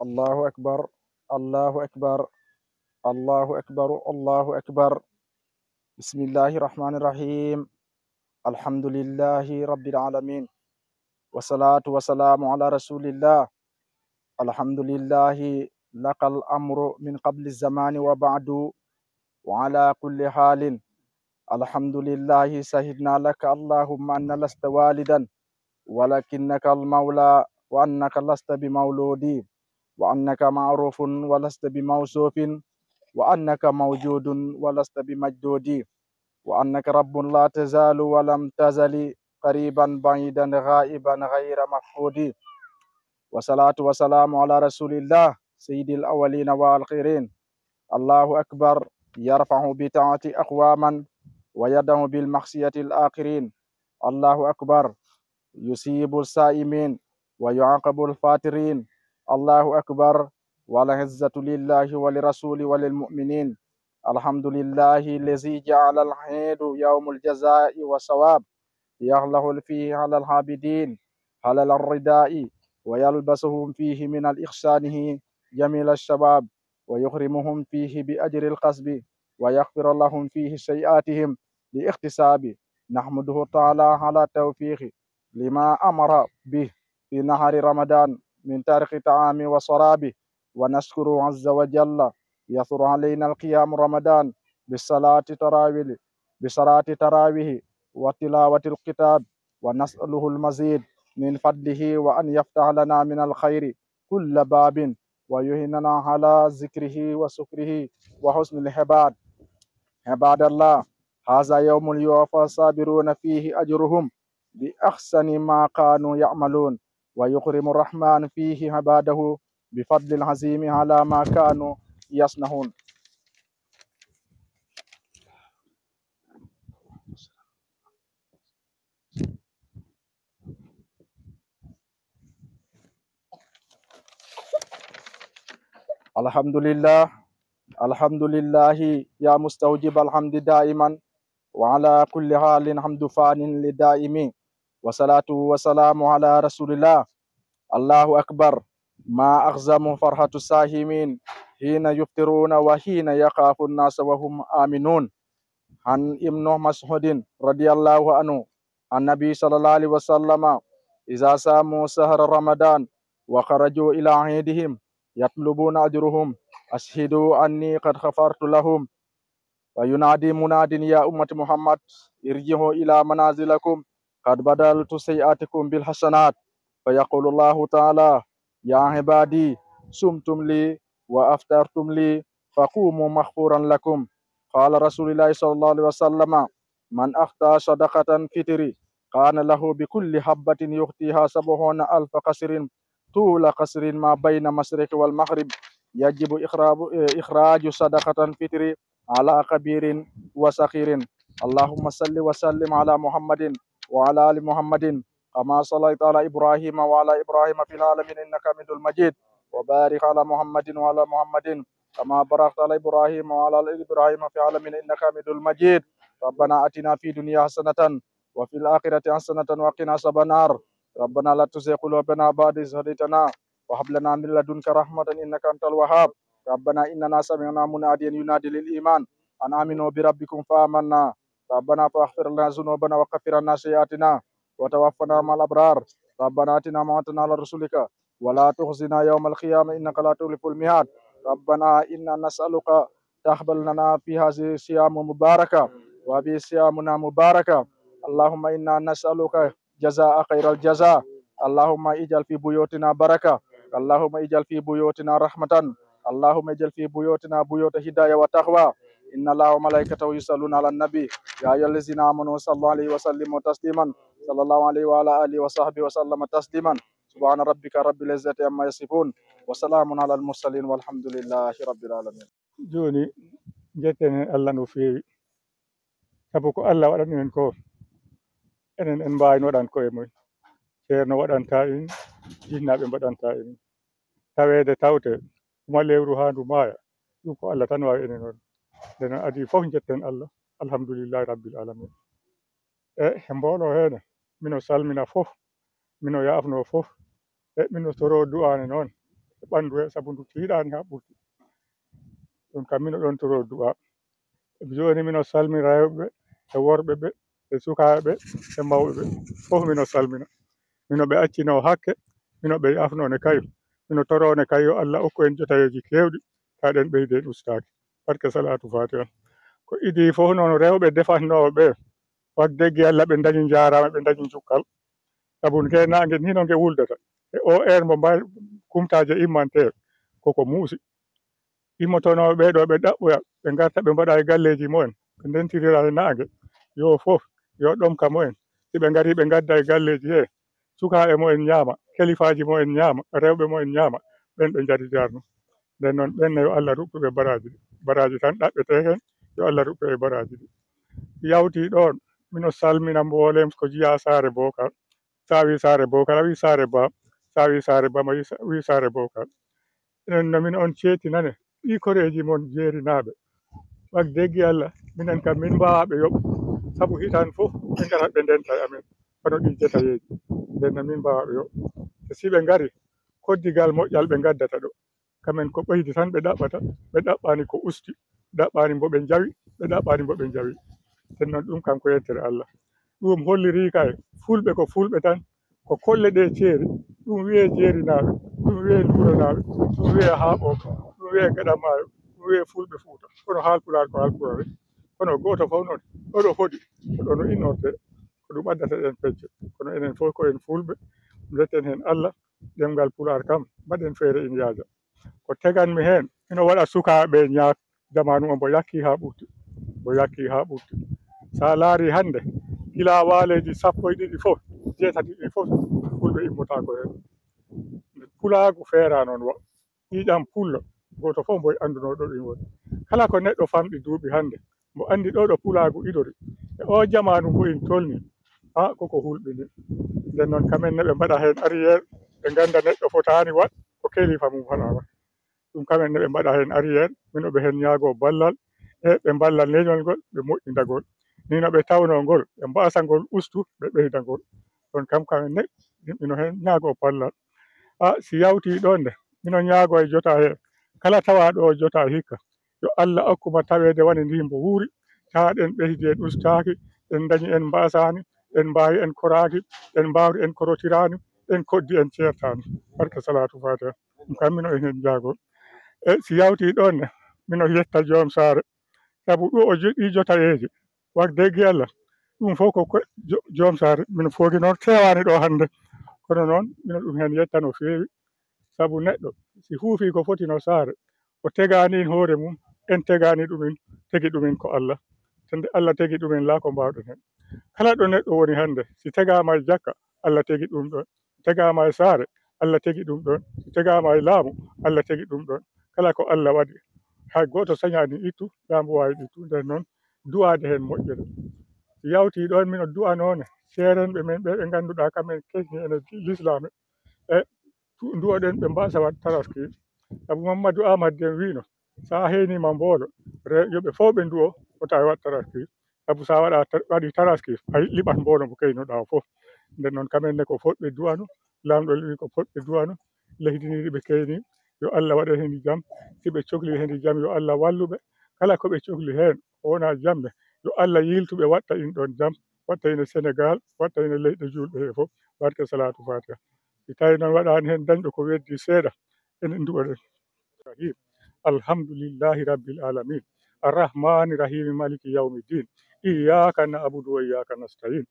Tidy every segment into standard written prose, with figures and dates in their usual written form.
الله أكبر الله أكبر الله أكبر الله أكبر. بسم الله الرحمن الرحيم. الحمد لله رب العالمين، والصلاة والسلام على رسول الله. الحمد لله لك الأمر من قبل الزمان وبعد، وعلى كل حال الحمد لله. شهدنا لك اللهم أن لست والدا ولكنك المولى، وأنك لست بمولود، وأنك معروف ولست بموصوف، وأنك موجود ولست بمجدود، وأنك رب لا تزال ولم تزل، قريبا بعيدا غائبا غير مفقود. والصلاة والسلام على رسول الله سيد الأولين والآخرين. الله أكبر. يرفع بطاعة أقواما ويدعو بالمعصية الآخرين. الله أكبر. يصيب الصائمين ويعاقب الفاطرين. الله أكبر. والعزة لله ولرسوله وللمؤمنين. الحمد لله الذي جعل العيد يوم الجزاء والثواب، يغلظ فيه على العابدين حلل الرداء، ويلبسهم فيه من الإحسانه جميل الشباب، ويكرمهم فيه بأجر القصب، ويغفر لهم فيه سيئاتهم لاغتساب. نحمده تعالى على توفيقه لما أمر به في نهار رمضان من تارك طعام وشراب، ونشكره عز وجل يثر علينا القيام رمضان بصلاة تراويح وتلاوة الكتاب، ونسأله المزيد من فضله، وأن يفتح لنا من الخير كل باب، ويهننا على ذكره وشكره وحسن العباد. عباد الله، هذا يوم يوفى الصابرون فيه أجرهم بأحسن ما كانوا يعملون، ويكرم الرحمن فيه عباده بفضل العظيم على ما كانوا يصنعون. الحمد لله الحمد لله يا مستوجب الحمد دائما، وعلى كل حال حمد فان لدائم، وصلاة وسلام على رسول الله. الله أكبر. ما أعظم فرحة الساهمين حين يفطرون وحين يخاف الناس وهم آمنون. عن ابن مسعود رضي الله عنه عن النبي صلى الله عليه وسلم: إذا صاموا شهر رمضان وخرجوا إلى عيدهم يطلبون أجرهم، أشهدوا أني قد غفرت لهم. وينادي مناد: يا أمة محمد، ارجعوا إلى منازلكم، قد بدلت سيئاتكم بالحسنات. فيقول الله تعالى: يا عبادي، صمتم لي وأفطرتم لي، فقوموا مغفورا لكم. قال رسول الله صلى الله عليه وسلم: من أخطى صدقة فطر كان له بكل حبة يخطيها 70,000 قصر طول قصر ما بين المشرق والمغرب. يجب إخراج صدقة فطر على كبير وصغير. اللهم صل وسلم على محمد وعلى آل محمد كما صليت على إبراهيم وعلى إبراهيم في العالمين إنك حميد مجيد. وبارك على محمد وعلى محمد كما باركت على إبراهيم وعلى آل إبراهيم في العالمين إنك حميد مجيد. ربنا آتنا في الدنيا حسنة وفي الآخرة حسنة وقنا عذاب النار. ربنا لا تزغ قلوبنا بعد إذ هديتنا وهب لنا من لدنك رحمة إنك أنت الوهاب. ربنا إننا سمعنا مناديا ينادي للإيمان أن آمنوا بربكم فآمنا. ربنا فاغفر لنا ذنوبنا وكفر عنا سيئاتنا وتوفنا مع الأبرار. ربنا آتنا ما وعدتنا على رسلك ولا تخزنا يوم القيامة إنك لا تخلف الميعاد. ربنا إنا نسألك تقبل لنا في هذه الصيام مباركة وفي صيامنا مباركة. اللهم إنا نسألك جزاء خير الجزاء. اللهم اجعل في بيوتنا بركة. اللهم اجعل في بيوتنا رحمة. اللهم اجعل في بيوتنا بيوت هداية وتقوى. إن الله وملائكته يصلون على النبي يا أيها الذين آمنوا صلوا عليه وسلموا تسليما. صلى الله عليه وعلى آله وصحبه وسلم تسليما. سبحان ربك رب العزة عما يصفون وسلام على المرسلين والحمد لله رب العالمين. joni jettenen Allah no feewi, sabu ko Allah waɗani en ko enen en mbaynoɗan koye mumen. ceerno waɗanta en, jinnaɓe mbaɗanta en. taweede tawte kuma lewru ha ndu maaya, ɗum ko Allah tan wawi enen on. nden noon adi fof jetten Allah, alhamdulillahi rabbil alamin. e mbolo hene mino salmina fof, mino yafno fof, mino toro du'ane noon e ɓandu he sabu ndu tiiɗani ha ɓurti. ɗum kam mino ɗon toro du'a joni mino salmina rewɓe e worɓe ɓe e sukaɓe e mawɓe ɓe fof mino salmina, mino ɓe accino hakke, mino ɓe yafnone kayo, mino torone kayo Allah hokku en jotayeji kewɗi taɗen ɓeyde ustaki barke salatu fatiha. ko idi fof noon rewɓe defatnoɓe ɓe wadde Allah ɓe dañi jarama ɓe dañi jukkal sabu nge nangue ni no nge wuldata e o mo kumtaje immante koko muusi. immotonoɓe ɓeɗo ɓe ɗaɓɓoya ɓe garta ɓe mbaɗa e galleji mumen ko dentirira e nangue yo fof yo ɗomka mumen siɓe gari ɓe gadda e galleji he sukaɓe mumen ñaama, kelifaji mumen ñaama, rewɓe mumen ñaama, ɓen ɓe jaari jarno. nden noon ɓenne yo Allah ruɓɓuɓe baraji tan ɗaɓɓete hen, yo Allah ruɓɓe e baraji ɗi. yawti ɗon mino salmina mbolem ko jiya Sare Bokar, sa wi Sare Bokar a wi Sare Ba, sa wi Sare Ba wi Sare Bokar. enen no min on ceetinane ɗi koreji mon jeerinaɓe wadde Allah minen kam min mbawaɓe yoɓ sabu hitan fof ɓe garat ɓe ndenta e amen hono ɗi jetayeji, nden no min mbawaɓe yoɓ siɓe gari koddigal moƴƴal ɓe gaddata ɗo kamen ko ɓeydi tan ɓe ɗaɓɓata, ɓe ɗaɓɓani ko usti, ɗaɓɓani mbo ɓe jawi, ɓe ɗaɓɓani mbo ɓe jawi. nden noon ɗum kam ko yettere Allah. ɗum holliri kay fulɓe ko fulɓe tan ko kolle ɗe ceeri ɗum wiye jeerinaɓe, ɗum wiye luuronaɓe, ɗum wiye haaɓoɓe, ɗum wiye gaɗamayo, ɗum wiye fulɓe Fuuta, kono haalpulaar ko haalpulaar kono goto fof noon oɗo hoɗi oɗo no innorte ko ɗum addata en pecce kono enen fof ko en fulɓe jetten hen Allah. ɗemgal pulaar kam mbaɗen feere in yaaja. ko teganmi hen ino waɗa sukaɓe ñaat jamanu o mbo yakki ha ɓurti, sa laari hande gila waleji 12 fof 7 fof fulɓe immotako hen. pulagu feera noon wa ƴiƴam pullo goto fof mbo anduno ɗo ɗum woni kala ko neɗɗo famɗi duuɓi hande mo andi ɗo pulagu idori e o jamanu ngo in tolni koko hulɓini. nden noon kamen ne ɓe mbaɗa hen arriére ɓe ganda neɗɗo fotani wat ko kelifa mum haɗa wat. ɗum kamen ne ɓe mbaɗa hen arriére mino ɓe hen ñaago ballal e ɓe balla leñol ngol ɓe moƴƴinda ngol ni no ɓe tawno ngol ɓe mbasa ngol ustu ɓe ɓeyda ngol. ɗon kam kamen ne mino hen ñaago ballal. si yawti ɗon nde mino ñaago e jota he kala tawaɗo o jota hikka yo Allah hokkuma tawede woni ndi mbo wuuri taɗen ɓeydi en ustaki en dañi en mbasani en mbawi en koraki en mbawri en korotirani en koddi en ceertani barka salatu fatiha. ɗum kam mino hen jaago si yawti ɗon ne mino yetta joom Sare sabu ɗo o joɗi jotayeji wadde Allah ɗum fof ko joom Sare min fogi noon tewani ɗo hande kono noon mino ɗum hen yetta no fewi sabu neɗɗo si huufi ko foti no Sare o tegani hoore mum en tegani ɗumin tegi ɗumin ko Allah tende Allah tegi ɗumen la ko mbawɗen hen. kala ɗo neɗɗo woni hande si tegama e jakka Allah tegi ɗum ɗon, tegama e Sare Allah tegi ɗum ɗon, tegama e laamu Allah tegi ɗum ɗon. kala ko Allah waɗi hay goto sañani ittu laamu wawi ittu. nden noon du'ade hen moƴƴere yawti ɗon mino du'anone seerenɓe men ɓe ɓe ganduɗa kamen kesni ene l'islam e duwoɗen ɓe mbasa wat taraski sabu Mamadou Amadou Déme wino sa heenima mboolo yoɓe fof ɓe duwo wota wat taraski sabu sa waɗi taraski a liɓat mboolo mo keynoɗa o fof. nden noon kamen ne ko fotɓe duwanu lamɗo wi ko fotɓe duwanu leydi ndi ɓe keyni yo Allah waɗa hen jaam siɓe cohli hen jaam yo Allah walluɓe kala koɓe cohli hen wona jamɓe yo Allah yiltuɓe watta in ɗon jaam watta ine Sénégal watta ine leyɗe julɓe he fof barke salatu fatiha. si tawi noon waɗani hen dañɗo ko weddi seeɗa enen duwaɗen rahim alhamdulillahi rabbil alamin arrahmani rahimi maliki yawmiddin iyyaka na'budu wa iyyaka nasta'in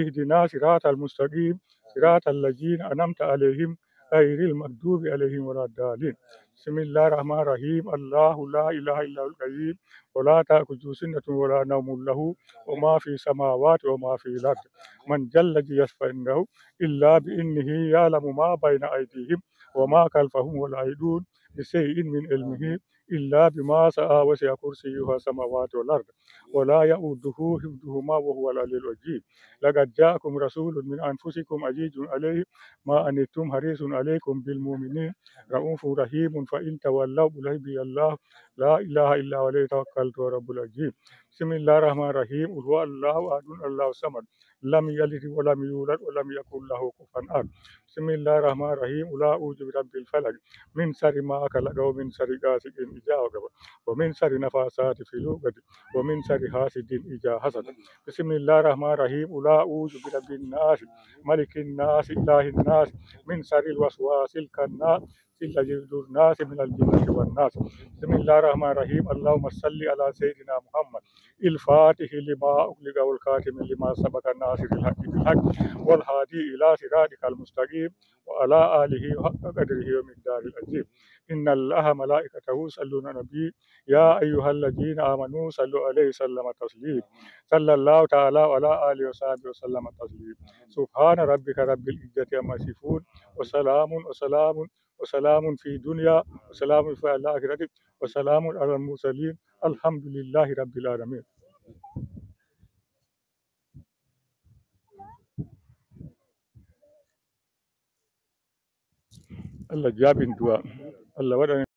ihdina siratal mustaqim siratal ladzina an'amta alayhim ghayril maghdubi alayhim waladdallin. bismillahir rahmanir rahim Allahu la ilaha illal qayyum wa la ta'khudhuhu sinatun wa la nawmun lahu wa ma fi samawati wa ma fil ard man jalladhi yashfa'u indahu illa bi innihi ya'lamu ma bayna aydihim wa ma khalfahum wa la yahidun bi shay'in min ilmihi إلا بما سعى وسع كرسيه السماوات والأرض ولا يؤوده حفظهما وهو العلي العظيم. لقد جاءكم رسول من أنفسكم عزيز عليه ما أنتم حريص عليكم بالمؤمنين رؤوف رحيم فإن تولوا قل حسبي الله لا إله إلا هو عليه توكلت ورب العظيم. بسم الله الرحمن الرحيم قل هو الله أحد الله الصمد لم يلد ولم يولد ولم يكن له كفوا أحد. بسم الله الرحمن الرحيم قل أعوذ برب الفلق من شر ما خلق ومن شر غاسق إذا وقب ومن شر نفاثات في العقد ومن شر حاسد إذا حسد. بسم الله الرحمن الرحيم قل أعوذ برب الناس ملك الناس إله الناس من شر الوسواس الخناس الذي يضر الناس من الجنة والناس. بسم الله الرحمن الرحيم اللهم صل على سيدنا محمد الفاتح لما أغلق والخاتم لما سبق الناصر الحق بالحق والهادي إلى صراطك المستقيم وعلى آله حق قدره ومقداره العظيم. إن الله ملائكته يصلون على النبي يا أيها الذين آمنوا صلوا عليه وسلم تسليما. صلى الله تعالى على آله وصحبه وسلم تسليما. سبحان ربك رب العزة عما يصفون وسلام في الدنيا وسلام في الآخرة وسلام على المرسلين الحمد لله رب العالمين. Allah jabin du'a Allah waɗannan